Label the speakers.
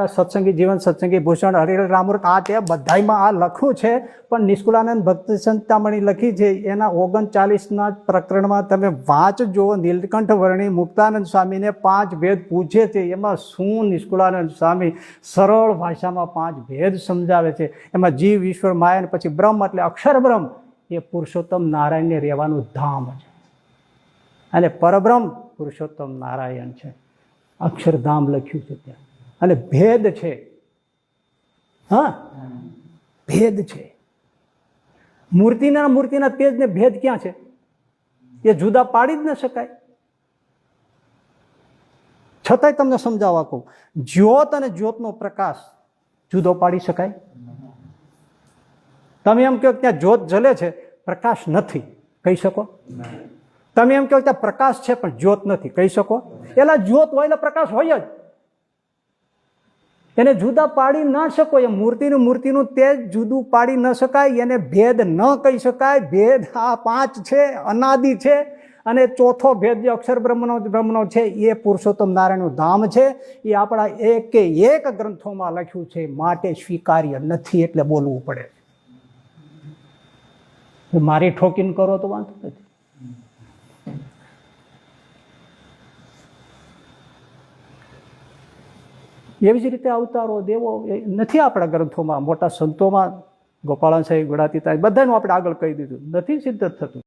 Speaker 1: સત્સંગી જીવન, સત્સંગી ભૂષણ, હરિહર રામૃત, આ તે બધાયમાં આ લખ્યું છે. પણ નિષ્કુળાનંદ ભક્તિ ચિંતામણી લખી છે એના 39ના પ્રકરણમાં તમે વાંચજો. નીલકંઠ વર્ણી મુક્તાનંદ સ્વામીને 5 ભેદ પૂછે છે. એમાં શું નિષ્કુળાનંદ સ્વામી સરળ ભાષામાં 5 ભેદ સમજાવે છે. એમાં જીવ, ઈશ્વર, માયા પછી બ્રહ્મ એટલે અક્ષર બ્રહ્મ એ પુરુષોત્તમ નારાયણને રહેવાનું ધામ છે. અને પરબ્રહ્મ પુરુષોત્તમ નારાયણ છે. અક્ષરધામ લખ્યું છે ત્યાં. અને ભેદ છે. હા, ભેદ છે. મૂર્તિના તેજને ભેદ ક્યાં છે? એ જુદા પાડી જ ન શકાય. છતાંય તમને સમજાવવા કહું, જ્યોત અને જ્યોતનો પ્રકાશ જુદો પાડી શકાય? તમે એમ કહો ત્યાં જ્યોત જલે છે, પ્રકાશ નથી, કહી શકો? તમે એમ કહો ત્યાં પ્રકાશ છે પણ જ્યોત નથી, કહી શકો? એલા જ્યોત હોય એટલે પ્રકાશ હોય જ. એને જુદા પાડી ના શકો. એ મૂર્તિનું તેજ જુદું પાડી ન શકાય. એને ભેદ ન કહી શકાય. ભેદ આ 5 છે, અનાદિ છે. અને ચોથો ભેદ જે અક્ષર બ્રહ્મનો છે એ પુરુષોત્તમ નારાયણનું ધામ છે. એ આપણા એક ગ્રંથોમાં લખ્યું છે, માટે સ્વીકાર્ય નથી, એટલે બોલવું પડે. મારી ઠોકીને કરો તો વાંધો નથી. એવી જ રીતે અવતારો દેવો નથી આપણા ગ્રંથોમાં. મોટા સંતોમાં ગોપાળાન સાહેબ, ગુણાતીતા બધાનું આપણે આગળ કહી દીધું, નથી સિદ્ધ થતું.